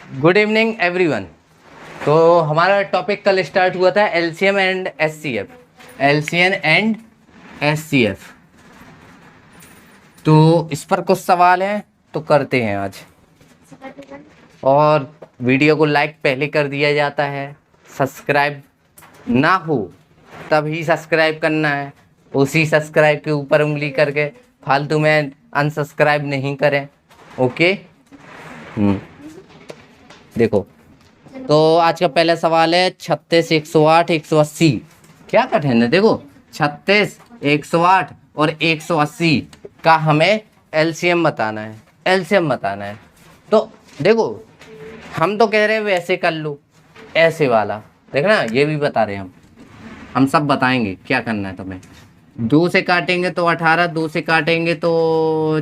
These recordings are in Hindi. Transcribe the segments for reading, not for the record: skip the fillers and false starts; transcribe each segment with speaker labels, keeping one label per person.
Speaker 1: Good evening everyone. तो हमारा टॉपिक कल स्टार्ट हुआ था LCM and HCF, LCM and HCF. तो इस पर कुछ सवाल हैं तो करते हैं आज। और वीडियो को लाइक पहले कर दिया जाता है, सब्सक्राइब ना हो तभी सब्सक्राइब करना है। उसी सब्सक्राइब के ऊपर उंगली करके फालतू में अनसब्सक्राइब नहीं करें। ओके। देखो, तो आज का पहला सवाल है 36, 108, 180 क्या कठिन है। देखो 36, 108 और 180 का हमें एलसीएम बताना है, एलसीएम बताना है। तो देखो हम तो कह रहे हैं वैसे कर लो, ऐसे वाला देखना, ये भी बता रहे हैं हम सब बताएंगे क्या करना है तुम्हें। 2 से काटेंगे तो 18, 2 से काटेंगे तो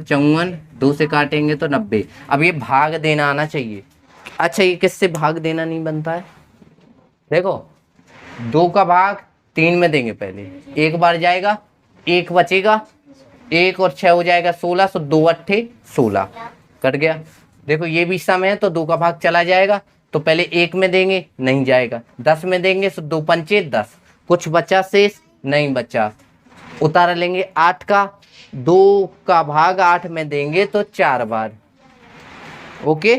Speaker 1: 54, 2 से काटेंगे तो 90। अब ये भाग देना आना चाहिए। अच्छा, ये किससे भाग देना नहीं बनता है। देखो 2 का भाग 3 में देंगे, पहले एक बार जाएगा, एक बचेगा, 1 और 6 हो जाएगा 16, सो 2 अट्ठे 16 कट गया। देखो ये भी सम है तो 2 का भाग चला जाएगा, तो पहले 1 में देंगे नहीं जाएगा, 10 में देंगे सो 2 पंचे 10, कुछ बचा शेष नहीं बचा, उतार लेंगे 8 का, 2 का भाग 8 में देंगे तो 4 बार। ओके।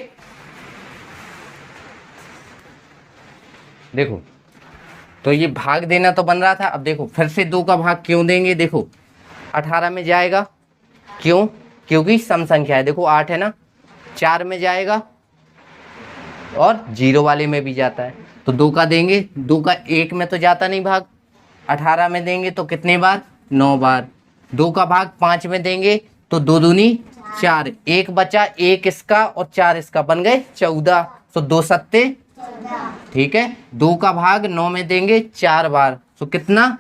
Speaker 1: देखो तो ये भाग देना तो बन रहा था। अब देखो फिर से 2 का भाग क्यों देंगे। देखो 18 में जाएगा, क्यों? क्योंकि सम संख्या है। देखो 8 है ना, 4 में जाएगा और 0 वाले में भी जाता है, तो 2 का देंगे, 2 का 1 में तो जाता नहीं भाग, 18 में देंगे तो कितने बार? 9 बार। 2 का भाग 5 में देंगे तो 2 दूनी 4, 1 बचा, 1 इसका और 4 इसका, बन गए 14, तो 2 सत्ते। ठीक है। 2 का भाग 9 में देंगे 4 बार, तो कितना?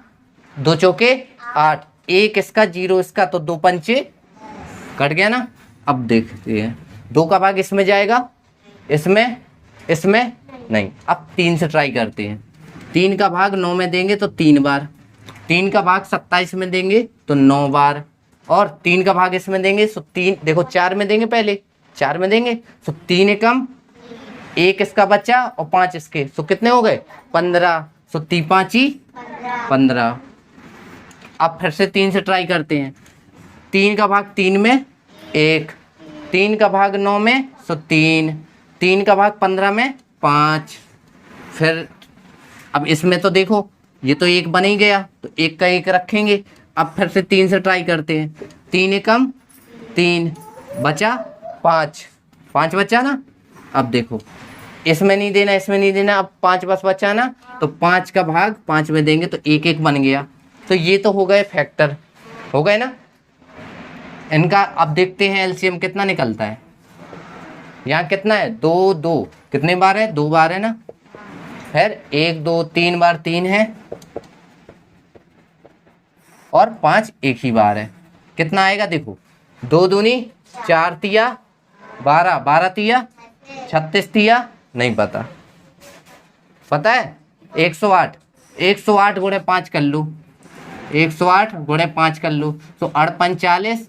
Speaker 1: 2 चौके 8, 1 इसका 0 इसका, तो 2 पंचे कट गया ना। अब देखते हैं 2 का भाग इसमें जाएगा, इसमें इसमें नहीं। अब 3 से ट्राई करते हैं। 3 का भाग 9 में देंगे तो 3 बार, 3 का भाग 27 में देंगे तो 9 बार, और 3 का भाग इसमें देंगे सो 3, देखो 4 में देंगे, पहले 4 में देंगे तो 3 एकम 1 इसका बच्चा और 5 इसके, सो कितने हो गए? 15, सो 3 5 15। अब फिर से 3 से ट्राई करते हैं। 3 का भाग 3 में 1, 3 का भाग 9 में सो 3, 3 का भाग 15 में 5। फिर अब इसमें तो देखो ये तो 1 बन ही गया, तो 1 का 1 रखेंगे। अब फिर से 3 से ट्राई करते हैं। 3 एकम 3 बचा 5, 5 बचा ना। अब देखो इसमें नहीं देना, इसमें नहीं देना, अब 5 बस बचा ना, तो 5 का भाग 5 में देंगे तो 1 1 बन गया। तो ये तो हो गए फैक्टर, हो गए ना इनका। अब देखते हैं एलसीएम कितना निकलता है। यहाँ कितना है? 2 2 कितने बार है? 2 बार है ना। फिर 1 2 3 बार 3 है, और 5 एक ही बार है। कितना आएगा? देखो 2 दूनी 4 तिया 12, 12 तिया 36 तिया नहीं पता, पता है 108, 108 गुणे 5 कर लो, 108 गुणे 5 कर लो, तो 48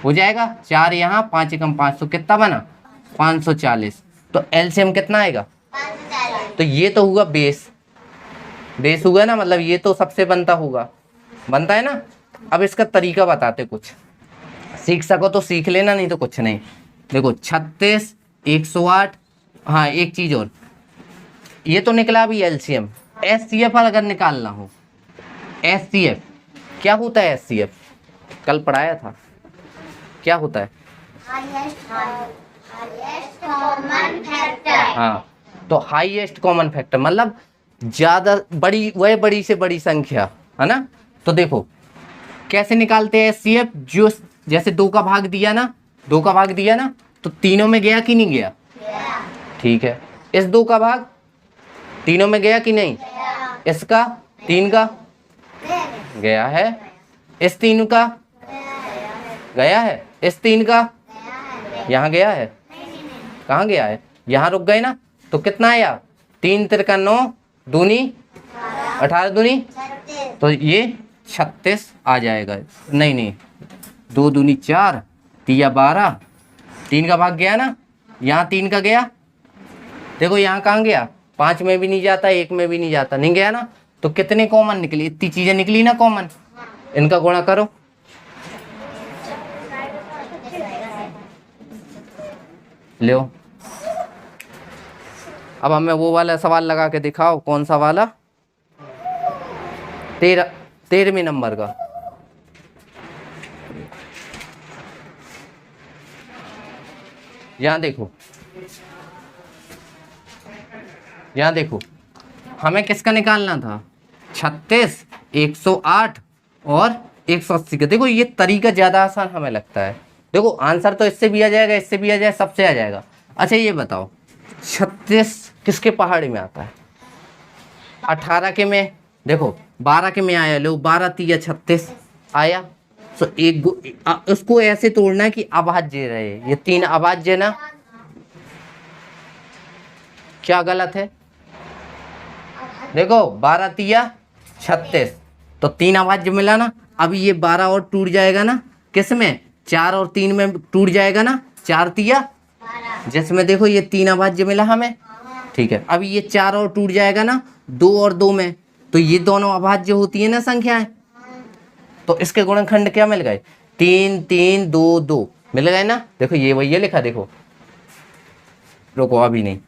Speaker 1: हो जाएगा। 4 यहाँ, 5 एकम 5, तो कितना बना? 540। तो एलसीएम कितना आएगा? तो ये तो हुआ बेस, बेस हुआ ना, मतलब ये तो सबसे बनता होगा, बनता है ना। अब इसका तरीका बताते, कुछ सीख सको तो सीख लेना, नहीं तो कुछ नहीं। देखो 36, 108, हाँ एक चीज और, ये तो निकला अभी एलसीएम। एचसीएफ अगर निकालना हो, एचसीएफ क्या होता है? एचसीएफ कल पढ़ाया था, क्या होता है? हाँ, तो हाईएस्ट कॉमन फैक्टर मतलब ज्यादा बड़ी, वह बड़ी से बड़ी संख्या है ना। तो देखो कैसे निकालते हैं एचसीएफ। जो जैसे 2 का भाग दिया ना, 2 का भाग दिया ना, तो तीनों में गया कि नहीं गया? ठीक है। इस 2 का भाग तीनों में गया कि नहीं? इसका 3 का गया है, इस 3 का गया है, इस 3 का यहाँ गया है, कहाँ गया है? यहाँ रुक गए ना। तो कितना आया? 3 तिरका 9, दूनी 18 दूनी, तो ये 36 आ जाएगा। नहीं नहीं, 2 दूनी 4 तिया 12, 3 का भाग गया ना, यहाँ 3 का गया, देखो यहाँ कहाँ गया, 5 में भी नहीं जाता, 1 में भी नहीं जाता, नहीं गया ना। तो कितने कॉमन निकली, इतनी चीजें निकली ना कॉमन। इनका गुणा करो, लो। अब हमें वो वाला सवाल लगा के दिखाओ, कौन सा वाला, 13वें नंबर का। यहाँ देखो, यहाँ देखो, हमें किसका निकालना था, 36, 108 और 180 का। देखो ये तरीका ज़्यादा आसान हमें लगता है। देखो आंसर तो इससे भी आ जाएगा, इससे भी आ जाएगा, सबसे आ जाएगा। अच्छा ये बताओ 36 किसके पहाड़ी में आता है, 18 के में, देखो 12 के में आया, लो 12 3 36 आया। तो उसको ऐसे तोड़ना है कि अभाज्य रहे, ये 3 अभाज्य ना, क्या गलत है, देखो 12 3 36, तो 3 अभाज्य मिला ना। अब ये 12 और टूट जाएगा ना, किस में, 4 और 3 में टूट जाएगा ना, 4 3 जिसमें देखो ये 3 अभाज्य मिला हमें, ठीक है। अब ये 4 और टूट जाएगा ना 2 और 2 में, तो ये दोनों अभाज्य होती है ना संख्याएं। तो इसके गुणनखंड क्या मिल गए, 3 3 2 2 मिल गए ना। देखो ये वही लिखा, देखो रुको अभी नहीं,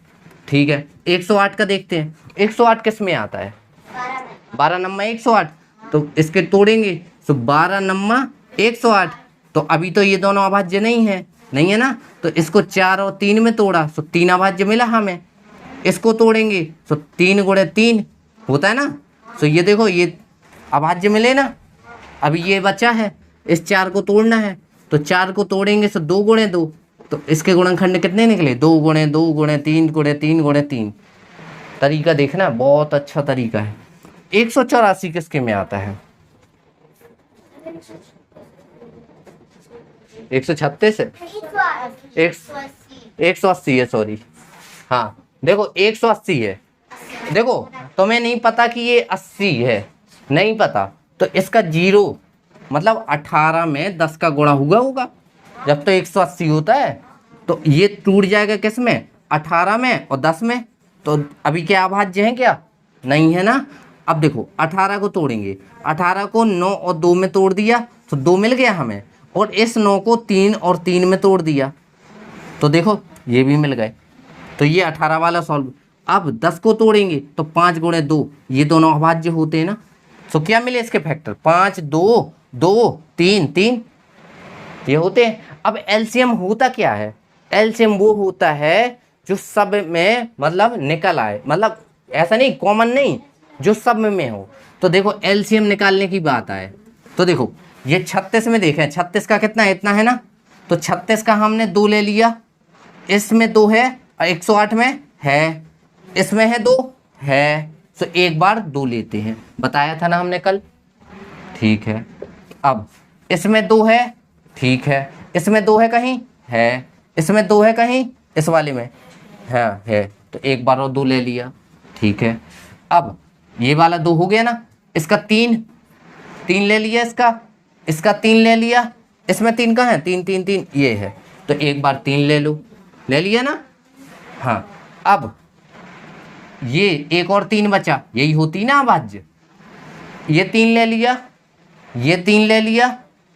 Speaker 1: ठीक है। 108 का देखते हैं, 108 किस में आता है, 12 नम्मा 108, तो इसके तोड़ेंगे तो 12 नम्मा 108, तो अभी तो ये दोनों अभाज्य नहीं है, नहीं है ना। तो इसको 4 और 3 में तोड़ा तो 3 अभाज्य मिला हमें। इसको तोड़ेंगे तो 3 गुणे 3 होता है ना। तो ये देखो ये अभाज्य मिले ना। अभी ये बचा है, इस 4 को तोड़ना है, तो 4 को तोड़ेंगे तो 2 गुणे 2, तो इसके गुणनखंड कितने निकले, 2 गुणे 2 गुणे 3 गुणे 3 गुणे 3। तरीका देखना, बहुत अच्छा तरीका है। 184 किसके में आता है, 136 है, 180 है, सॉरी, हाँ देखो 180 है। देखो तुम्हें नहीं पता कि ये 80 है, नहीं पता, तो इसका 0 मतलब 18 में 10 का गुणा हुआ होगा, जब तो 180 होता है। तो ये टूट जाएगा किस में, 18 में और 10 में। तो अभी क्या अभाज्य है, क्या नहीं है ना। अब देखो 18 को तोड़ेंगे, 18 को 9 और 2 में तोड़ दिया तो 2 मिल गया हमें, और इस 9 को 3 और 3 में तोड़ दिया तो देखो ये भी मिल गए। तो ये 18 वाला सॉल्व। अब 10 को तोड़ेंगे तो 5 गुणे 2, ये दोनों अभाज्य होते हैं ना। तो क्या मिले इसके फैक्टर, 5 2 2 3 3, ये होते हैं। अब एलसीएम होता क्या है, एलसीएम वो होता है जो सब में मतलब निकल आए, मतलब ऐसा नहीं कॉमन नहीं, जो सब में हो। तो देखो एलसीएम निकालने की बात आए तो देखो ये 36 में देखें, 36 का कितना है, इतना है ना। तो 36 का हमने 2 ले लिया, इसमें 2 है, 108 में है, इसमें है 2 है, तो एक बार 2 लेते हैं, बताया था ना हमने कल, ठीक है। अब इसमें 2 है, ठीक है, इसमें 2 है कहीं है, इसमें 2 है कहीं, इस वाले में है, तो एक बार और 2 ले लिया, ठीक है। अब ये वाला 2 हो गया ना, इसका 3 ले लिया, इसका 3 ले लिया, इसमें 3 कहाँ है, 3 3 3 ये है, तो एक बार 3 ले लो, ले लिया ना। हाँ अब ये एक और 3 बचा, यही होती ना अभाज्य, ये 3 ले लिया, ये 3 ले लिया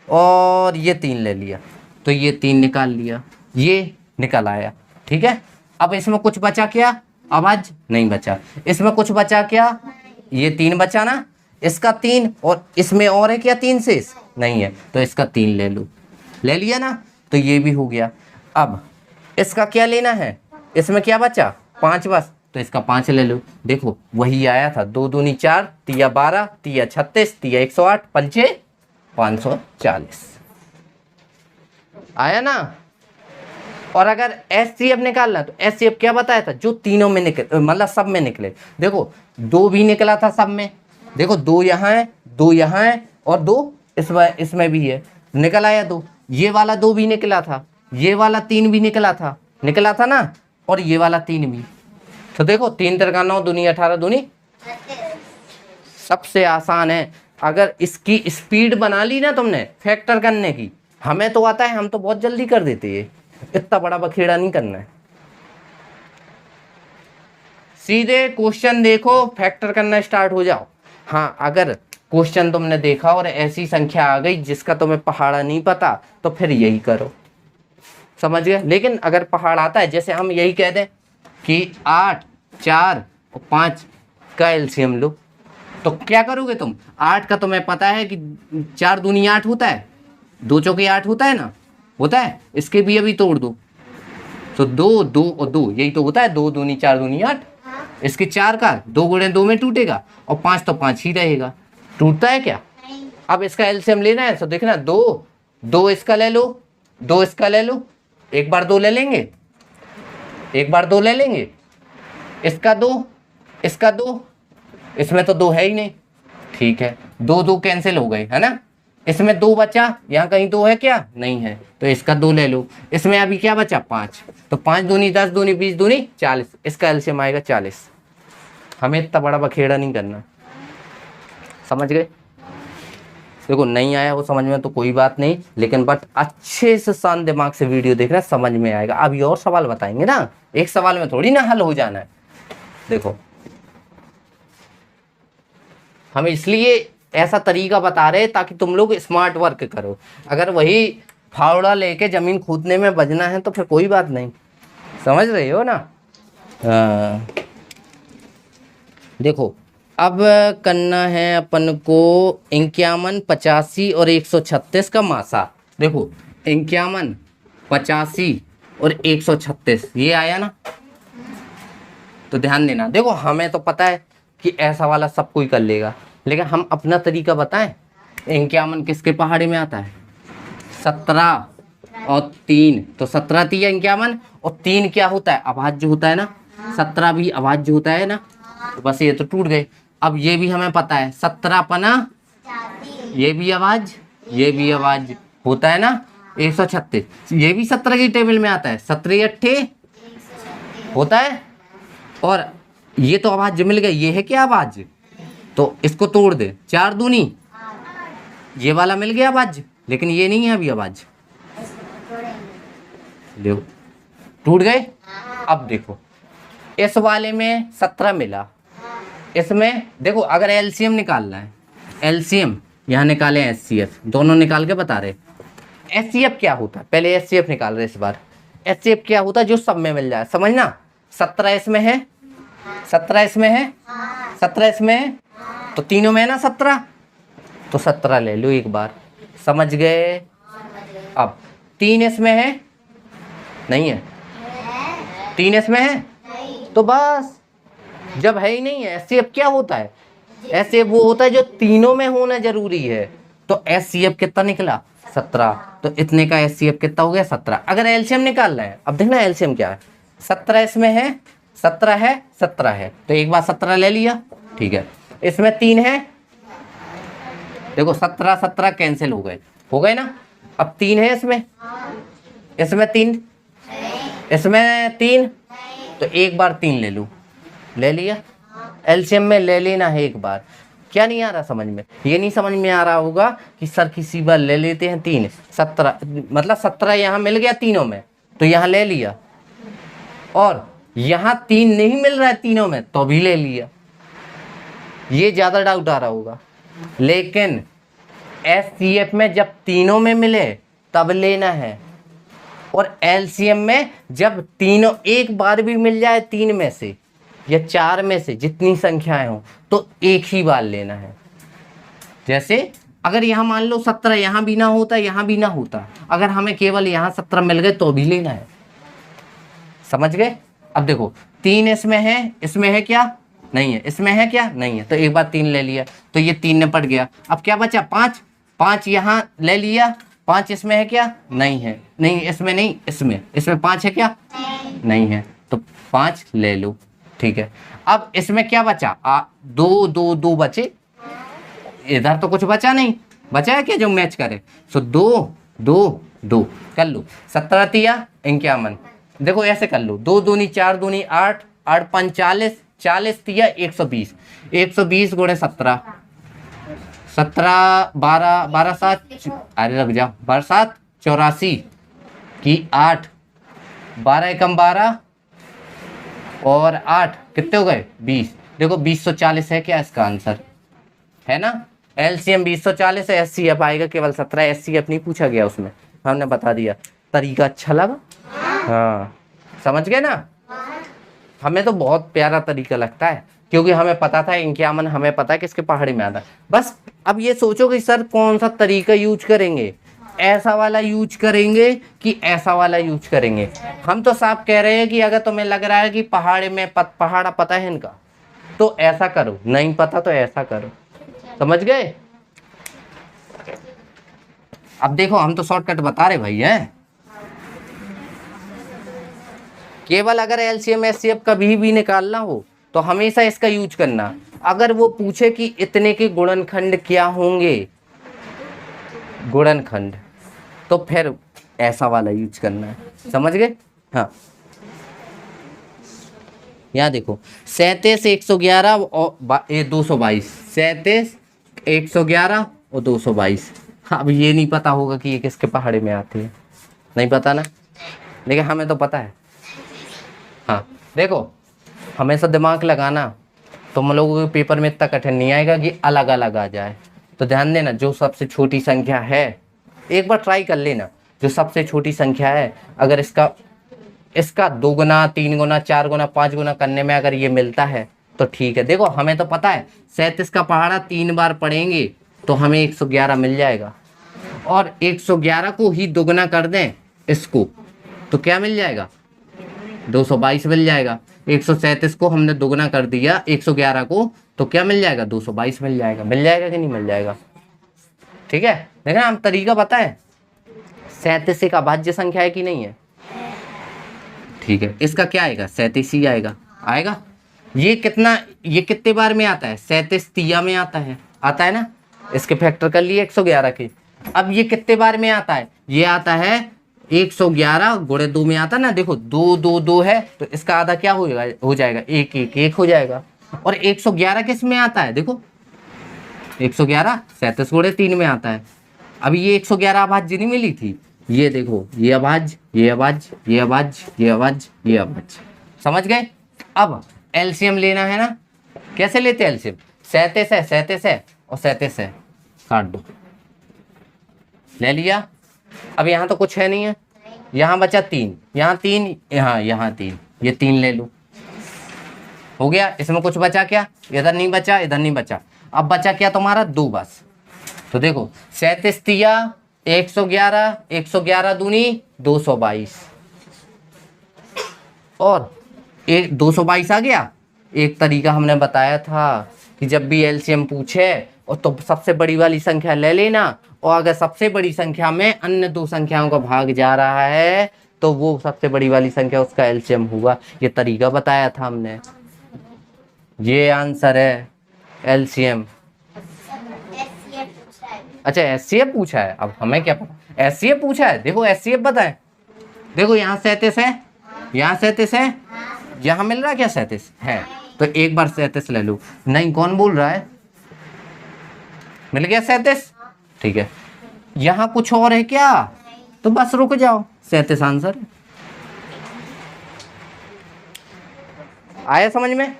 Speaker 1: और ये 3 ले लिया, तो ये 3 निकाल लिया, ये निकल आया, ठीक है। अब इसमें कुछ बचा क्या, अभाज्य नहीं बचा। इसमें कुछ बचा क्या, ये 3 बचा ना, इसका 3, और इसमें और है क्या 3 शेष नहीं है, तो इसका 3 ले लो, ले लिया ना, तो ये भी हो गया। अब इसका क्या लेना है, इसमें क्या बचा 5 बस, तो इसका 5 ले लो। देखो वही आया था, 2 दूनी 4, 3 12, 3 36, 3 108, 5 540 आया ना। और अगर एचसीएफ निकालना तो एचसीएफ क्या बताया था, जो तीनों में निकले, मतलब सब में निकले। देखो 2 भी निकला था सब में, देखो 2 यहाँ है, 2 यहाँ है और 2 इसमें भी है, निकल आया 2। ये वाला 2 भी निकला था, ये वाला 3 भी निकला था ना, और ये वाला 3 भी। तो देखो 3 3 9 दूनी 18 दूनी, सबसे आसान है। अगर इसकी स्पीड बना ली ना तुमने फैक्टर करने की, हमें तो आता है, हम तो बहुत जल्दी कर देते हैं, इतना बड़ा बखेड़ा नहीं करना है। सीधे क्वेश्चन देखो, फैक्टर करना स्टार्ट हो जाओ। हाँ, अगर क्वेश्चन तुमने देखा और ऐसी संख्या आ गई जिसका तुम्हें पहाड़ा नहीं पता, तो फिर यही करो, समझ गए। लेकिन अगर पहाड़ आता है, जैसे हम यही कह दें कि 8, 4 और 5 का एलसीएम लो, तो क्या करोगे तुम? 8 का तुम्हें पता है कि 4 दूनी 8 होता है, 2 चौके 8 होता है ना, होता है। इसके भी अभी तोड़ दो, तो 2, 2 और 2, यही तो होता है, 2 दूनी 4 दूनी 8। इसके 4 का 2 गुणे 2 में टूटेगा, और 5 तो 5 ही रहेगा, टूटता है क्या? अब इसका एलसीएम लेना है तो देखना, 2 इसका ले लो, 2 इसका ले लो, एक बार 2 ले लेंगे, एक बार 2 ले लेंगे, इसका 2, इसका 2, इसमें तो 2 है ही नहीं, ठीक है, 2 कैंसिल हो गए, है ना। इसमें 2 बचा, यहाँ कहीं 2 है क्या? नहीं है, तो इसका 2 ले लो। इसमें अभी क्या बचा? 5, तो 5 दूनी 10 दूनी 20 दूनी 40, इसका एलसीएम आएगा 40। हमें इतना बड़ा बखेड़ा नहीं करना, समझ गए। देखो, नहीं आया वो समझ में तो कोई बात नहीं, लेकिन बट अच्छे से शांत दिमाग से वीडियो देखना, समझ में आएगा। अभी और सवाल बताएंगे ना, एक सवाल में थोड़ी ना हल हो जाना है। देखो, हम इसलिए ऐसा तरीका बता रहे ताकि तुम लोग स्मार्ट वर्क करो। अगर वही फावड़ा लेके जमीन खोदने में बजना है तो फिर कोई बात नहीं, समझ रहे हो ना। देखो, अब करना है अपन को 51, 85 और 136 का मासा। देखो, 51, 85 और 136 ये आया ना, तो ध्यान देना। देखो, हमें तो पता है कि ऐसा वाला सब कोई कर लेगा, लेकिन हम अपना तरीका बताएं। 51 किसके पहाड़े में आता है? 17 और 3, तो 17 3 51, और 3 क्या होता है? अभाज्य होता है ना, 17 भी अभाज्य होता है ना, तो बस ये तो टूट गए। अब ये भी हमें पता है, 17 पना, ये भी अभाज्य, ये भी अभाज्य होता है ना। 136 ये भी 17 की टेबल में आता है, 17 अट्ठे होता है, और ये तो अभाज्य मिल गया, ये है क्या? अभाज्य, तो इसको तोड़ दे, 4 दूनी, ये वाला मिल गया अभाज्य, लेकिन ये नहीं है अभी अभाज्य, देखो टूट गए। अब देखो, इस वाले में 17 मिला, इसमें देखो, अगर एलसीएम निकालना है, एलसीएम यहाँ निकाले, एचसीएफ दोनों निकाल के बता रहे। एचसीएफ क्या होता है? पहले एचसीएफ निकाल रहे इस बार। एचसीएफ क्या होता है? जो सब में मिल जाए, समझना। 17 इसमें है, 17 इसमें है, 17 इसमें है, तो तीनों में है ना 17, तो 17 ले लो एक बार, समझ गए। अब 3 इसमें है, नहीं है, 3 इसमें है, तो बस, जब है ही नहीं है। एचसीएफ क्या होता है? एचसीएफ वो होता है जो तीनों में होना जरूरी है। तो एचसीएफ कितना निकला? 17, तो इतने का एचसीएफ कितना हो गया? 17। अगर एलसीएम निकालना है, अब देखना एलसीएम क्या है। 17 इसमें है, 17 है, 17 है, तो एक बार 17 ले लिया, ठीक है। इसमें 3 है, देखो 17 17 कैंसिल हो गए ना। अब 3 है इसमें, इसमें 3, इसमें 3, तो एक बार 3 ले लूँ, ले लिया। एलसीएम में ले लेना है एक बार। क्या नहीं आ रहा समझ में? ये नहीं समझ में आ रहा होगा कि सर किसी बार ले लेते हैं 3, 17 मतलब 17 यहाँ मिल गया तीनों में, तो यहाँ ले लिया, और यहाँ 3 नहीं मिल रहा है तीनों में, तो भी ले लिया। ये ज़्यादा डाउट आ रहा होगा, लेकिन एचसीएफ में जब तीनों में मिले तब लेना है, और एलसीएम में जब तीनों एक बार भी मिल जाए 3 में से या 4 में से, जितनी संख्याएं हो, तो एक ही बार लेना है। जैसे अगर यहाँ मान लो 17 यहाँ भी ना होता, यहाँ भी ना होता, अगर हमें केवल यहाँ 17 मिल गए तो भी लेना है, समझ गए। अब देखो 3 इसमें है क्या? नहीं है। इसमें है क्या? नहीं है, तो एक बार 3 ले लिया, तो ये 3 निपट गया। अब क्या बचा? 5, 5 यहाँ ले लिया। 5 इसमें है क्या? नहीं है, नहीं इसमें नहीं, इसमें 5 है क्या? नहीं है, तो 5 ले लो, ठीक है। अब इसमें क्या बचा? 2 बचे, इधर तो कुछ बचा नहीं, बचा है क्या जो मैच करे? सो 2 2 2 कर लो। 17 तिया 51, देखो ऐसे कर लो, 2 दूनी 4 दूनी 8, 8 5 40, 40 तिया 120, 120 गुणे 17, 17 12 12 7, अरे रख जाओ, 12 7 84 की 8, 12 एकम 12, और 8 कितने हो गए 20। देखो 2040 है क्या इसका आंसर, है ना। एलसीएम 2040 है, एचसीएफ आएगा केवल 17। एचसीएफ नहीं पूछा गया उसमें, हमने बता दिया। तरीका अच्छा लगा? हाँ समझ गए ना। हमें तो बहुत प्यारा तरीका लगता है, क्योंकि हमें पता था इंक्यामन, हमें पता है किसके पहाड़ी में आता है। बस अब ये सोचो कि सर कौन सा तरीका यूज करेंगे, ऐसा वाला यूज करेंगे कि ऐसा वाला यूज करेंगे। हम तो साफ कह रहे हैं कि अगर तुम्हें लग रहा है कि पहाड़ में पहाड़ा पता है इनका, तो ऐसा करो, नहीं पता तो ऐसा करो। समझ गए। अब देखो हम तो शॉर्टकट बता रहे भाई हैं। केवल अगर एलसीएम एचसीएफ कभी भी निकालना हो तो हमेशा इसका यूज करना। अगर वो पूछे कि इतने के गुणनखंड क्या होंगे, गुणनखंड, तो फिर ऐसा वाला यूज करना है। समझ गए। हाँ यहाँ देखो 37 111 और 222, 37 111 और 222। अब ये नहीं पता होगा कि ये किसके पहाड़े में आते हैं, नहीं पता ना, लेकिन हमें तो पता है। हाँ देखो हमेशा दिमाग लगाना, तुम लोगों के पेपर में इतना कठिन नहीं आएगा कि अलग अलग आ जाए। तो ध्यान देना, जो सबसे छोटी संख्या है, एक बार ट्राई कर लेना, जो सबसे छोटी संख्या है अगर इसका 2 गुना 3 गुना 4 गुना 5 गुना करने में अगर ये मिलता है तो ठीक है। देखो हमें तो पता है 37 का पहाड़ा 3 बार पढ़ेंगे तो हमें 111 मिल जाएगा, और 111 को ही दोगुना कर दें इसको तो क्या मिल जाएगा, 222 मिल जाएगा। 137 को हमने दोगुना कर दिया 111 को तो क्या मिल जाएगा, 222 मिल जाएगा। मिल जाएगा कि नहीं मिल जाएगा। ठीक है, देखना हम तरीका पता है। 37 एक अभाज्य संख्या है कि नहीं है, ठीक है, इसका क्या आएगा, 37 ही आएगा। आएगा ये कितना, ये कितने बार में आता है, 37 तिया में आता है ना। इसके फैक्टर कर लिए 111 के। अब ये कितने बार में आता है, ये आता है 111 गुणे 2 में आता है ना। देखो 2 2 2 है तो इसका आधा क्या हो जाएगा 1 1 1 हो जाएगा। और 111 किस में आता है, देखो 111 37 गुणे 3 में आता है। अब ये 111 अभाज्य नहीं मिली थी, ये देखो ये अभाज्य, ये अभाज्य, ये अभाज्य, ये अभाज्य, ये अभाज्य। समझ गए। अब एलसीएम लेना है ना, कैसे लेते हैं एलसीएम, 37 है और 37 है, काट दो, ले लिया। अब यहाँ तो कुछ है नहीं है, यहाँ बचा 3, यहाँ 3, यहाँ 3, ये 3 ले लो, हो गया। इसमें कुछ बचा क्या, इधर नहीं बचा, इधर नहीं बचा। अब बचा क्या तुम्हारा 2 बस। तो देखो 37 तिया 111, 111 दूनी 222, और 222 आ गया। एक तरीका हमने बताया था कि जब भी एलसीएम पूछे और तो सबसे बड़ी वाली संख्या ले लेना, और अगर सबसे बड़ी संख्या में अन्य 2 संख्याओं का भाग जा रहा है तो वो सबसे बड़ी वाली संख्या उसका एलसीएम होगा। ये तरीका बताया था हमने। ये आंसर है एलसीएम। अच्छा एचसीएफ पूछा है, अब हमें क्या पता, एचसीएफ पूछा है। देखो एचसीएफ बताए, देखो यहाँ 37 है, यहाँ 37 है, यहाँ मिल रहा है क्या 37 है, तो एक बार 37 ले लो। नहीं कौन बोल रहा है, मिल गया 37, ठीक है। यहाँ कुछ और है क्या, तो बस रुक जाओ, 37 आंसर आया समझ में।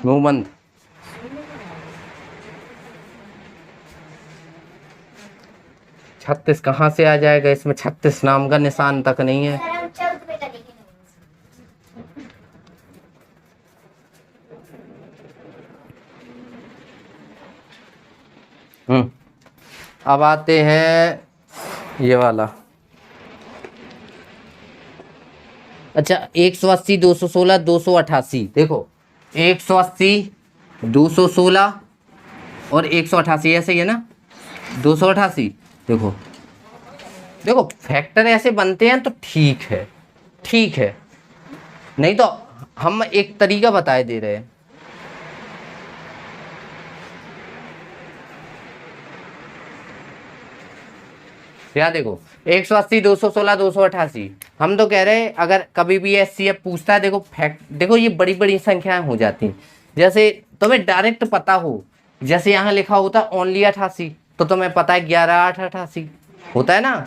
Speaker 1: मुंह बंद। छत्तीस कहाँ से आ जाएगा, इसमें 36 नाम का निशान तक नहीं है। अब आते हैं ये वाला। अच्छा 180 216 288, देखो 180 216 और 188 ऐसे ही है ना, 288। देखो देखो फैक्टर ऐसे बनते हैं तो ठीक है, ठीक है, नहीं तो हम एक तरीका बताए दे रहे हैं। यहाँ देखो 180 216 288, हम तो कह रहे हैं अगर कभी भी एचसीएफ पूछता है, देखो फैक्ट, देखो ये बड़ी बड़ी संख्याएं हो जाती हैं। जैसे तुम्हें डायरेक्ट पता हो, जैसे यहाँ लिखा होता ओनली 88, तो तुम्हें पता है 11 8 88, होता है ना।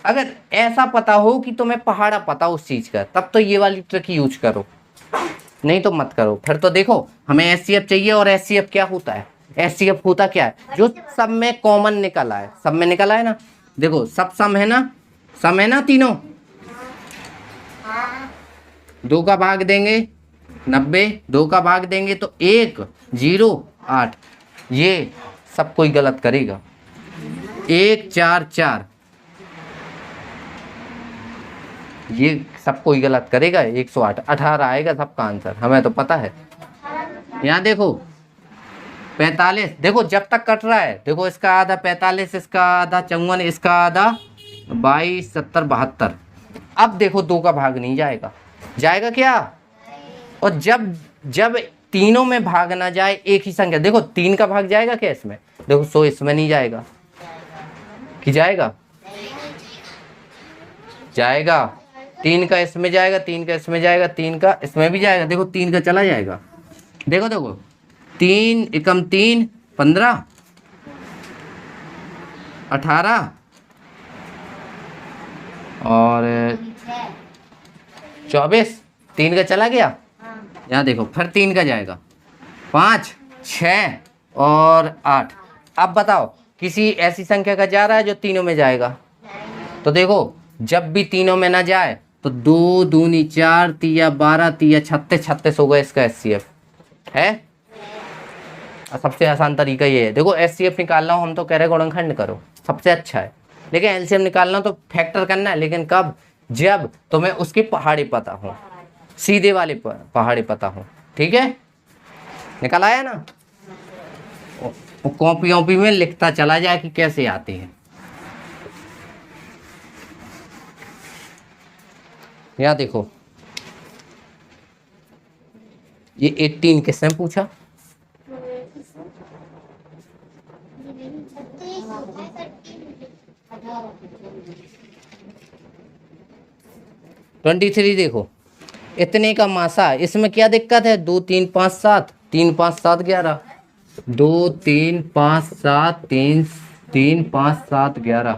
Speaker 1: अगर ऐसा पता हो कि तुम्हें पहाड़ा पता उस चीज का, तब तो ये वाली ट्रिक यूज करो, नहीं तो मत करो। फिर तो देखो हमें एचसीएफ चाहिए, और एचसीएफ क्या होता है, एचसीएफ होता क्या है, जो सब में कॉमन निकला है, सब में निकला है ना। देखो सब सम है ना, सम है ना तीनों। 2 का भाग देंगे 90, 2 का भाग देंगे तो 1 0 8, ये सब कोई गलत करेगा। 1 4 4, ये सब कोई गलत करेगा। 108 18 आएगा सबका आंसर, हमें तो पता है। यहाँ देखो 45, देखो जब तक कट रहा है, देखो इसका आधा 45, इसका आधा 54, इसका आधा 22 70 72। अब देखो 2 का भाग नहीं जाएगा, जाएगा क्या। और जब जब तीनों में भाग ना जाए एक ही संख्या, देखो 3 का भाग जाएगा क्या इसमें, देखो 100 इसमें नहीं जाएगा कि जाएगा, जाएगा। 3 का इसमें जाएगा, 3 का इसमें जाएगा, 3 का इसमें भी जाएगा, देखो 3 का चला जाएगा। देखो देखो 3 एकम 3 15 18 और 24, 3 का चला गया। यहाँ देखो फिर 3 का जाएगा, 5 6 और 8। अब बताओ किसी ऐसी संख्या का जा रहा है जो तीनों में जाएगा, तो देखो जब भी तीनों में ना जाए तो 2 दूनी 4 तिया 12 तिया 36, 36 होगा इसका एचसीएफ है। सबसे आसान तरीका ये है, देखो एचसीएफ निकालना हो हम तो कह रहे गुणनखंड करो, सबसे अच्छा है। लेकिन एलसीएम निकालना तो फैक्टर करना है, लेकिन कब, जब तुम्हें उसकी पहाड़ी पता हो, सीधे वाले पहाड़ी पता हो। ठीक है, निकल आया ना। कॉपी वॉपी में लिखता चला जाए कि कैसे आते हैं। यहाँ देखो ये 18 किसने पूछा, ट्वेंटी 23 देखो इतने का मासा, इसमें क्या दिक्कत है, 2 3 5 7, 3 5 7 11, 2 3 5 7 3 3 5 7 11।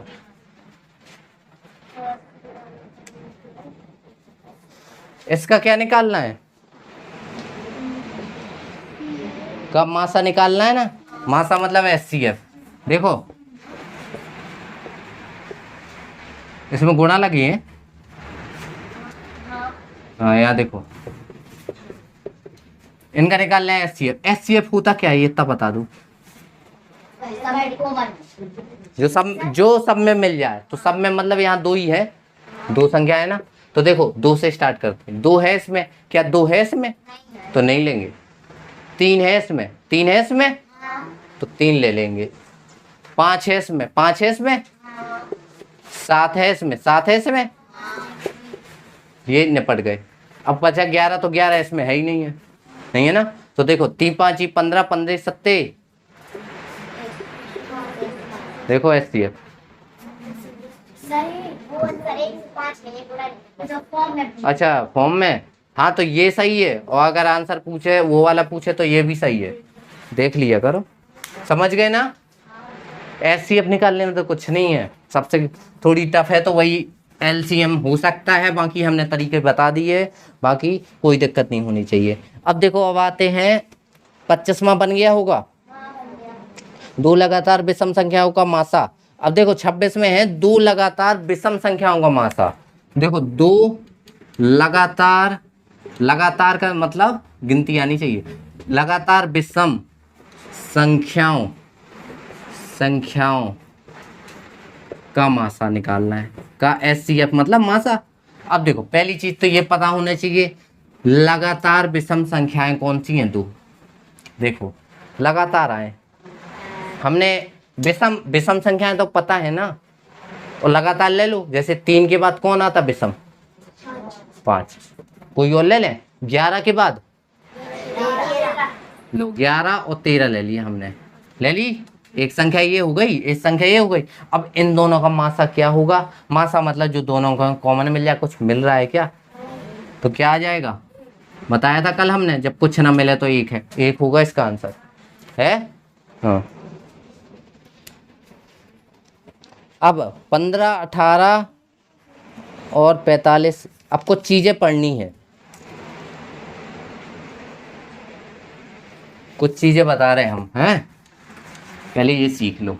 Speaker 1: इसका क्या निकालना है, कब मासा निकालना है ना, मासा मतलब एचसीएफ। देखो इसमें गुणा लगी है, हाँ यहाँ देखो इनका निकालना है एचसीएफ। एचसीएफ होता क्या है ये इतना बता दूं, जो सब में मिल जाए, तो सब में मतलब यहाँ 2 ही है, 2 संख्या है ना। तो देखो 2 से स्टार्ट करते हैं, 2 है इसमें, क्या 2 है इसमें, तो नहीं लेंगे। 3 है इसमें, 3 है इसमें, तो 3 ले लेंगे। 5 है इसमें, 5 है इसमें, 7 है इसमें, 7 है इसमें, ये निपट गए। अब बचा 11, तो 11 इसमें है ही नहीं है, नहीं है ना। तो देखो 3 5 15 15 70, देखो एचसीएफ। अच्छा फॉर्म में, हाँ तो ये सही है, और अगर आंसर पूछे वो वाला पूछे तो ये भी सही है, देख लिया करो। समझ गए ना, एचसीएफ निकालने में तो कुछ नहीं है, सबसे थोड़ी टफ है तो वही एलसीएम हो सकता है, बाकी हमने तरीके बता दिए, बाकी कोई दिक्कत नहीं होनी चाहिए। अब देखो अब आते हैं 25वां बन गया होगा, 2 लगातार विषम संख्याओं का मासा। अब देखो 26 में है 2 लगातार विषम संख्याओं का मासा। देखो 2 लगातार, लगातार का मतलब गिनती आनी चाहिए, लगातार विषम संख्याओं का मासा निकालना है, का एचसीएफ मतलब मासा। अब देखो पहली चीज तो ये पता होना चाहिए लगातार विषम संख्याएं कौन सी हैं, 2। देखो लगातार आए, हमने विषम संख्याएं तो पता है ना, और लगातार ले लो। जैसे 3 के बाद कौन आता विषम, 5। कोई और ले लें, 11 के बाद 11 और 13 ले लिया हमने, ले ली। एक संख्या ये हो गई, एक संख्या ये हो गई। अब इन दोनों का मासा क्या होगा, मासा मतलब जो दोनों का कॉमन मिल जाए, कुछ मिल रहा है क्या, तो क्या आ जाएगा, बताया था कल हमने, जब कुछ ना मिले तो 1 है, 1 होगा इसका आंसर है। हाँ अब 15, 18 और 45, अब कुछ चीज़ें पढ़नी है, कुछ चीज़ें बता रहे हम हैं, पहले ये सीख लो।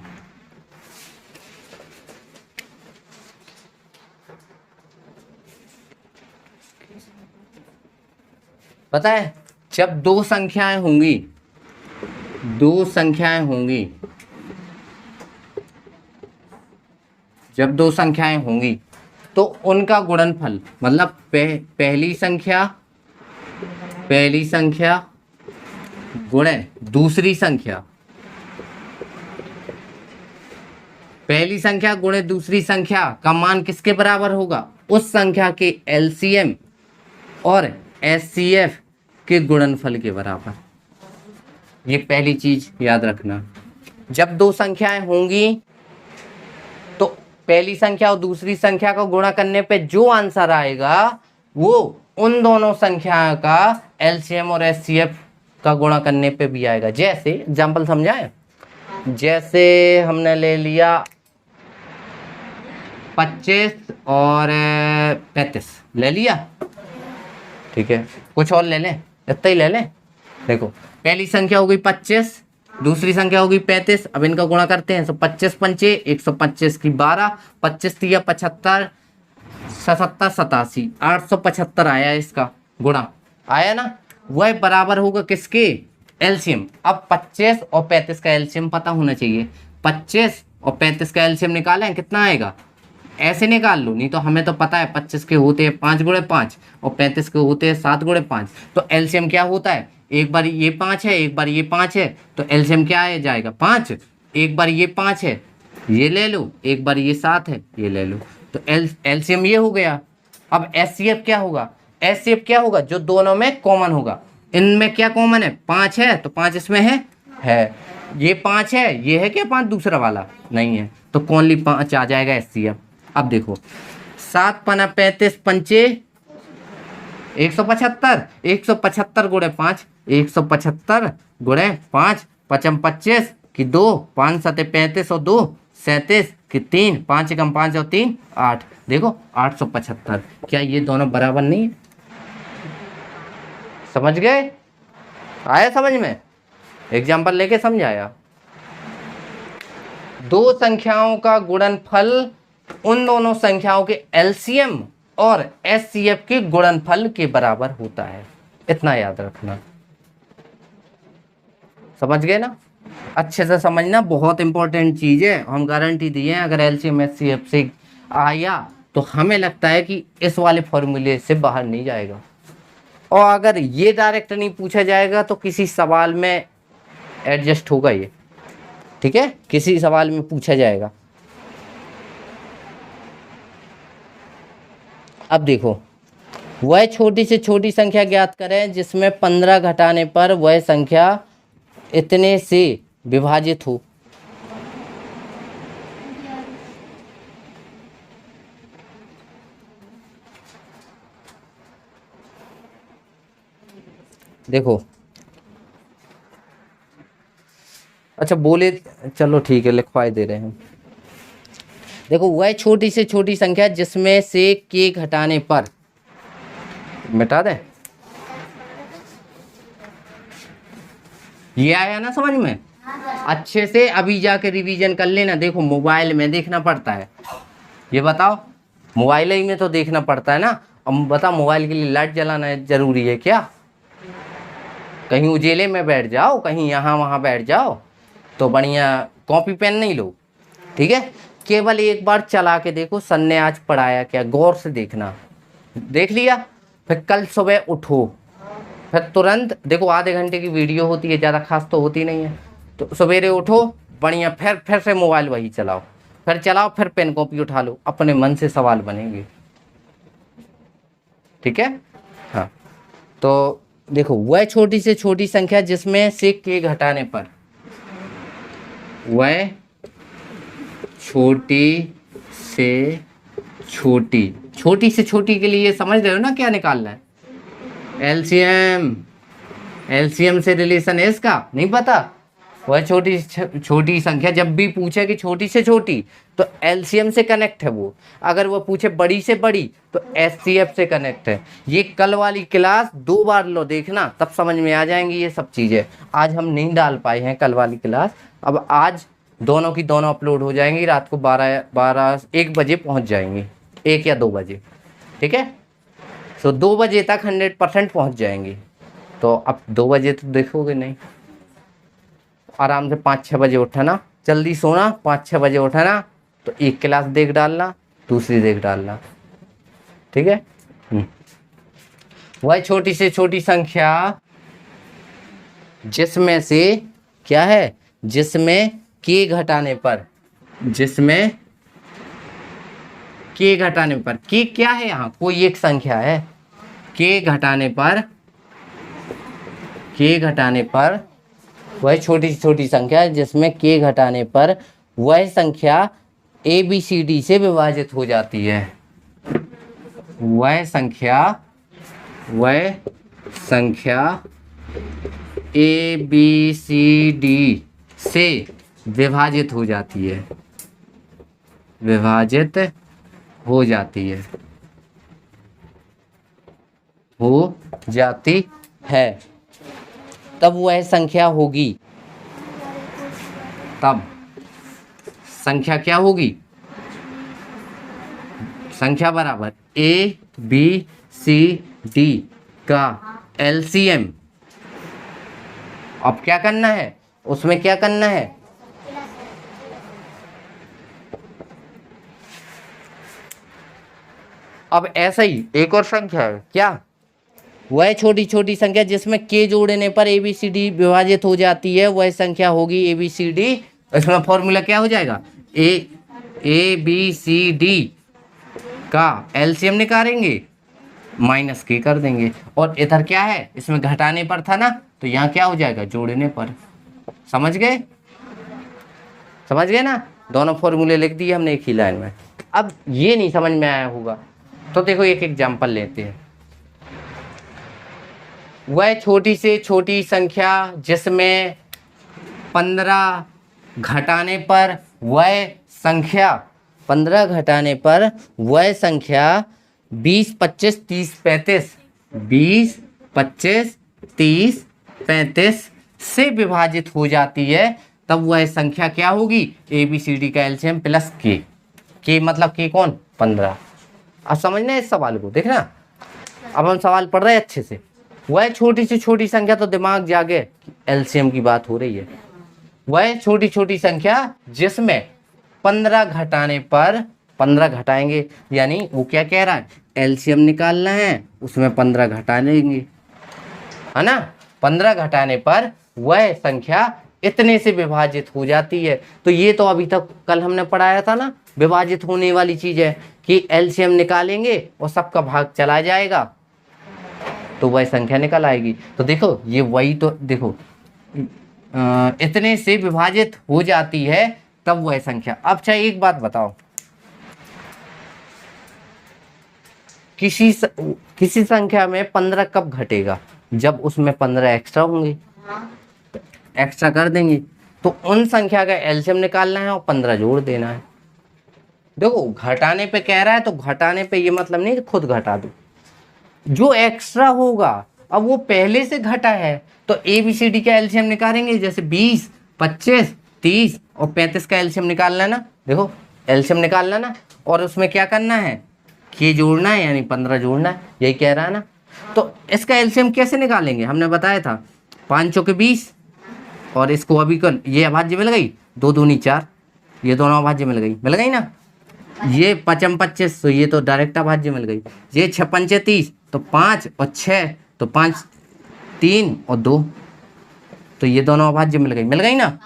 Speaker 1: पता है जब दो संख्याएं होंगी, दो संख्याएं होंगी, जब दो संख्याएं होंगी तो उनका गुणनफल मतलब पहली संख्या गुणे दूसरी संख्या, पहली संख्या गुणे दूसरी संख्या का मान किसके बराबर होगा? उस संख्या के एलसीएम और एचसीएफ के गुणनफल के बराबर। ये पहली चीज याद रखना। जब दो संख्याएं होंगी तो पहली संख्या और दूसरी संख्या को गुणा करने पे जो आंसर आएगा वो उन दोनों संख्याओं का एलसीएम और एचसीएफ का गुणा करने पे भी आएगा। जैसे एग्जांपल समझाएं, जैसे हमने ले लिया 25 और 35 ले लिया, ठीक है, कुछ और ले लें, इतना ही ले लें। देखो पहली संख्या हो गई 25, दूसरी संख्या होगी 35, अब इनका गुणा करते हैं। 25 पंचे 125 की 12, 25 तिया 75, 77 87, 875 आया इसका गुणा, आया ना। वह बराबर होगा किसके? एलसीएम। अब 25 और 35 का एलसीएम पता होना चाहिए। 25 और 35 का एलसीएम निकालें, कितना आएगा? ऐसे निकाल लो, नहीं तो हमें तो पता है 25 के होते हैं 5 गुणे 5 और 35 के होते हैं 7 गुणे 5। तो एलसीएम क्या होता है? एक बार ये 5 है, एक बार ये 5 है, तो एलसीएम क्या आ जाएगा? 5। एक बार ये 5 है, ये ले लो, एक बार ये 7 है, ये ले लो, तो एलसीएम ये हो गया। अब एचसीएफ क्या होगा? एचसीएफ क्या होगा? जो दोनों में कॉमन होगा। इनमें क्या कॉमन है? 5 है तो 5 इसमें है। ये 5 है, ये है क्या 5 दूसरा वाला? नहीं है, तो कौनली 5 आ जाएगा एचसीएफ। अब देखो 7 पना 35 पंचे 175, 175 गुणे 5, 175 गुणे 5, 55 25 की 2, 5 7 35 और 2 37 की 3, 5 कम 5 और 3 8। देखो 875। क्या ये दोनों बराबर नहीं है? समझ गए? आया समझ में? एग्जाम्पल लेके समझाया। दो संख्याओं का गुणनफल उन दोनों संख्याओं के एलसीएम और एचसीएफ के गुणनफल के बराबर होता है। इतना याद रखना। समझ गए ना? अच्छे से समझना, बहुत इंपॉर्टेंट चीज है। हम गारंटी दिए हैं अगर एलसीएम एचसीएफ से आया तो हमें लगता है कि इस वाले फॉर्मूले से बाहर नहीं जाएगा, और अगर ये डायरेक्ट नहीं पूछा जाएगा तो किसी सवाल में एडजस्ट होगा ये, ठीक है, किसी सवाल में पूछा जाएगा। अब देखो, वह छोटी से छोटी संख्या ज्ञात करें जिसमें 15 घटाने पर वह संख्या इतने से विभाजित हो। देखो, अच्छा बोले, चलो ठीक है, लिखवाई दे रहे हैं। देखो, वह छोटी से छोटी संख्या जिसमें से के घटाने पर, मिटा दें, ये आया ना समझ में? अच्छे से अभी जाके रिवीजन कर लेना। देखो मोबाइल में देखना पड़ता है, ये बताओ, मोबाइल ही में तो देखना पड़ता है ना। अब बता, मोबाइल के लिए लाइट जलाना जरूरी है क्या? कहीं उजेले में बैठ जाओ, कहीं यहाँ वहाँ बैठ जाओ तो बढ़िया कॉपी पेन नहीं लो, ठीक है। केवल एक बार चला के देखो सर ने आज पढ़ाया क्या, गौर से देखना। देख लिया, फिर कल सुबह उठो, फिर तुरंत देखो, आधे घंटे की वीडियो होती है, ज़्यादा खास तो होती नहीं है, तो सवेरे उठो बढ़िया, फिर से मोबाइल वही चलाओ, फिर पेन कॉपी उठा लो, अपने मन से सवाल बनेंगे, ठीक है। हाँ, तो देखो, वह छोटी से छोटी संख्या जिसमें से के घटाने पर, वह छोटी से छोटी के लिए समझ रहे हो ना क्या निकालना है? एलसीएम से रिलेशन है इसका, नहीं पता? वह छोटी संख्या जब भी पूछे कि छोटी से छोटी तो एलसीएम से कनेक्ट है वो, अगर वो पूछे बड़ी से बड़ी तो एचसीएफ से कनेक्ट है। ये कल वाली क्लास 2 बार लो देखना, तब समझ में आ जाएंगी ये सब चीज़ें। आज हम नहीं डाल पाए हैं कल वाली क्लास, अब आज दोनों की दोनों अपलोड हो जाएंगी, रात को 1 बजे पहुंच जाएंगी, 1 या 2 बजे, ठीक है। तो 2 बजे तक 100% पहुंच जाएंगी। तो अब 2 बजे तो देखोगे नहीं, आराम से 5-6 बजे उठना, जल्दी सोना, 5-6 बजे उठना, तो एक क्लास देख डालना, दूसरी देख डालना, ठीक है। वह छोटी से छोटी संख्या जिसमें से क्या है, जिसमें के घटाने पर, जिसमें के घटाने पर, के क्या है यहाँ, कोई एक संख्या है, के घटाने पर, के घटाने पर वह छोटी से छोटी संख्या है जिसमें के घटाने पर वह संख्या ABCD से विभाजित हो जाती है। वह संख्या ABCD से विभाजित हो जाती है, विभाजित हो जाती है, हो जाती है, तब वह संख्या होगी, तब संख्या क्या होगी, संख्या बराबर ABCD का LCM। अब क्या करना है, उसमें क्या करना है, अब ऐसा ही एक और संख्या है, क्या, वह छोटी छोटी संख्या जिसमें के जोड़ने पर ABCD विभाजित हो जाती है, वह संख्या होगी ABCD। इसमें फॉर्मूला क्या हो जाएगा, ABCD का LCM निकालेंगे, माइनस के कर देंगे, और इधर क्या है, इसमें घटाने पर था ना, तो यहाँ क्या हो जाएगा, जोड़ने पर। समझ गए, समझ गए ना, दोनों फॉर्मूले लिख दिए हमने एक ही लाइन में। अब ये नहीं समझ में आया होगा तो देखो एक एग्जाम्पल लेते हैं। वह छोटी से छोटी संख्या जिसमें 15 घटाने पर वह संख्या, 15 घटाने पर वह संख्या 20, 25, 30, 35, 20, 25, 30, 35 से विभाजित हो जाती है, तब वह संख्या क्या होगी, ABCD का LCM प्लस के मतलब के कौन, 15। अब समझना इस सवाल को, देखना अब हम सवाल पढ़ रहे हैं अच्छे से। वह छोटी से छोटी संख्या, तो दिमाग जागे, LCM की बात हो रही है। वह छोटी छोटी संख्या जिसमें 15 घटाने पर, 15 घटाएंगे, यानी वो क्या कह रहा है, LCM निकालना है, उसमें 15 घटा लेंगे, है ना। 15 घटाने पर वह संख्या इतने से विभाजित हो जाती है। तो ये तो अभी तक कल हमने पढ़ाया था ना, विभाजित होने वाली चीज है कि LCM निकालेंगे और सबका भाग चला जाएगा तो वह संख्या निकल आएगी। तो देखो ये वही, तो देखो इतने से विभाजित हो जाती है तब वह संख्या। अब चाहे एक बात बताओ, किसी संख्या में 15 कब घटेगा, जब उसमें 15 एक्स्ट्रा होंगे, एक्स्ट्रा कर देंगे, तो उन संख्या का LCM निकालना है और 15 जोड़ देना है। देखो घटाने पे कह रहा है तो घटाने पे ये मतलब नहीं कि खुद घटा दो, जो एक्स्ट्रा होगा, अब वो पहले से घटा है तो ABCD का LCM निकालेंगे, जैसे 20, 25, 30 और 35 का LCM निकालना है ना। देखो LCM निकालना ना, और उसमें क्या करना है, के जोड़ना है, यानी 15 जोड़ना है, यही कह रहा है ना। तो इसका LCM कैसे निकालेंगे, हमने बताया था 5 चौके 20, और इसको अभी कर, ये अभाज्य मिल गई, 2 दूनी 4, ये दोनों अभाज्य मिल गई ना। ये 5 25, तो ये तो डायरेक्ट अभाज्य मिल गई। ये 6 पंचे 30, तो 5 और 6, तो 5, 3 और 2, तो ये दोनों अभाज्य मिल गई ना।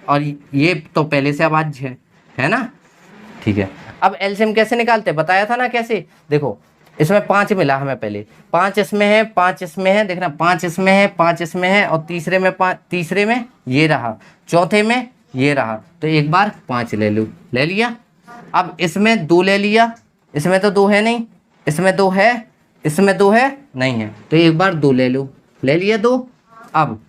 Speaker 1: और ये तो पहले से अभाज्य है ना, ठीक है। अब LCM कैसे निकालते हैं, बताया था ना कैसे। देखो इसमें 5 मिला हमें, पहले 5 इसमें है, 5 इसमें है, देखना 5 इसमें है, 5 इसमें है, और तीसरे में 5, तीसरे में ये रहा, चौथे में ये रहा, तो एक बार 5 ले लो, ले लिया। अब इसमें 2 ले लिया, इसमें तो 2 है नहीं, इसमें 2 है, इसमें 2 है नहीं है, तो एक बार 2 ले लो, ले लिया 2। अब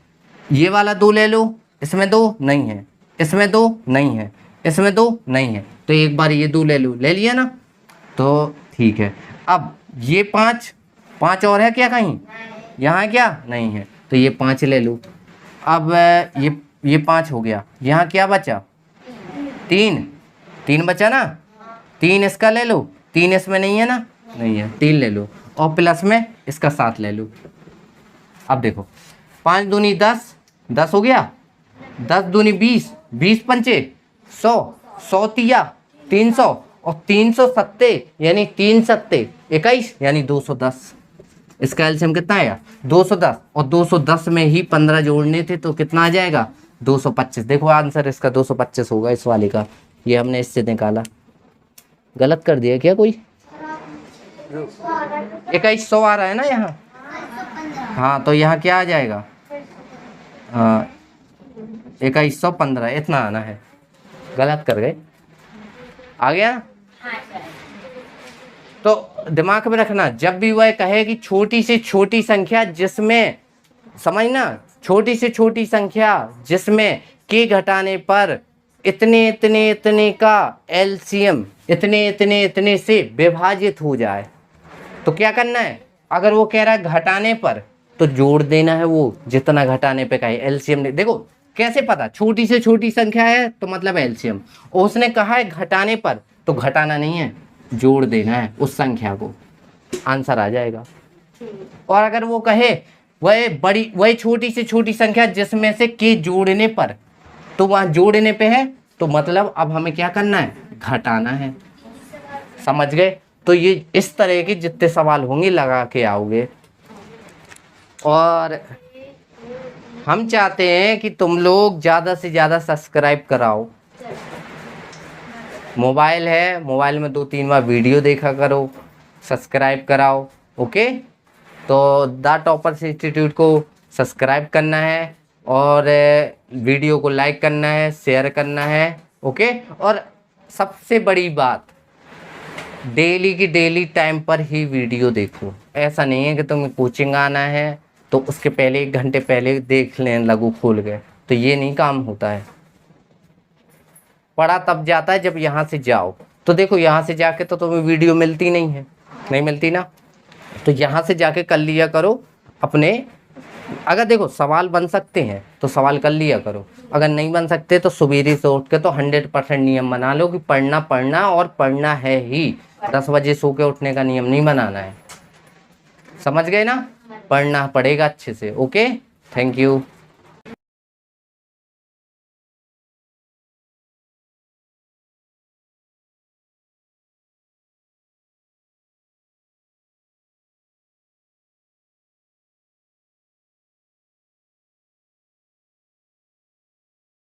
Speaker 1: ये वाला 2 ले लो, इसमें 2 नहीं है, इसमें 2 नहीं है, इसमें 2 नहीं है, तो एक बार ये 2 ले लो, ले लिया ना, तो ठीक है। अब ये 5 और है क्या कहीं, यहाँ क्या नहीं है, तो ये 5 ले लो। अब ये 5 हो गया, यहाँ क्या बचा, 3 बचा ना, 3 इसका ले लो, 3 इसमें नहीं है ना, नहीं है, 3 ले लो, और प्लस में इसका 7 ले लो। अब देखो 5 दूनी 10, 10 हो गया, 10 दूनी 20, 20 पंचे 100, 100 तिया 300, और 300 सत्ते यानी 3 सत्ते 21 यानी 210। इसका एलसीएम कितना आया, 210, और 210 में ही 15 जोड़ने थे, तो कितना आ जाएगा, 225। देखो आंसर इसका 225 होगा इस वाले का, ये हमने इससे निकाला। गलत कर दिया क्या कोई, 2100 आ रहा है ना यहाँ, हाँ, तो यहाँ क्या आ जाएगा, 2115 इतना आना है, गलत कर गए, आ गया। तो दिमाग में रखना, जब भी वह कहे कि छोटी से छोटी संख्या जिसमें, समझना, छोटी से छोटी संख्या जिसमें के घटाने पर इतने इतने इतने का एलसीएम इतने इतने इतने से विभाजित हो जाए, तो क्या करना है, अगर वो कह रहा है घटाने पर, तो जोड़ देना है वो जितना घटाने पे कहे, एलसीएम। देखो कैसे पता, छोटी से छोटी संख्या है तो मतलब एलसीएम, और उसने कहा है घटाने पर, तो घटाना नहीं है, जोड़ देना है उस संख्या को, आंसर आ जाएगा। और अगर वो कहे वही छोटी से छोटी संख्या जिसमें से के जोड़ने पर, तो वहां जोड़ने पे है, तो मतलब अब हमें क्या करना है, घटाना है। समझ गए। तो ये इस तरह के जितने सवाल होंगे लगा के आओगे। और हम चाहते हैं कि तुम लोग ज़्यादा से ज़्यादा सब्सक्राइब कराओ। मोबाइल है, मोबाइल में 2-3 बार वीडियो देखा करो, सब्सक्राइब कराओ। ओके, तो द टॉपर्स इंस्टीट्यूट को सब्सक्राइब करना है और वीडियो को लाइक करना है, शेयर करना है। ओके, और सबसे बड़ी बात, डेली की डेली टाइम पर ही वीडियो देखो। ऐसा नहीं है कि तुम्हें कोचिंग आना है तो उसके पहले 1 घंटे पहले देख लें लगू खोल गए, तो ये नहीं काम होता है। पढ़ा तब जाता है जब यहाँ से जाओ। तो देखो यहाँ से जाके तो तुम्हें वीडियो मिलती नहीं है, नहीं मिलती ना, तो यहाँ से जाके कर लिया करो अपने। अगर देखो सवाल बन सकते हैं तो सवाल कर लिया करो, अगर नहीं बन सकते तो सुबेरे से उठ के तो 100% नियम बना लो कि पढ़ना पढ़ना और पढ़ना है ही। 10 बजे सो के उठने का नियम नहीं बनाना है, समझ गए ना, पढ़ना पड़ेगा अच्छे से। Okay, thank you.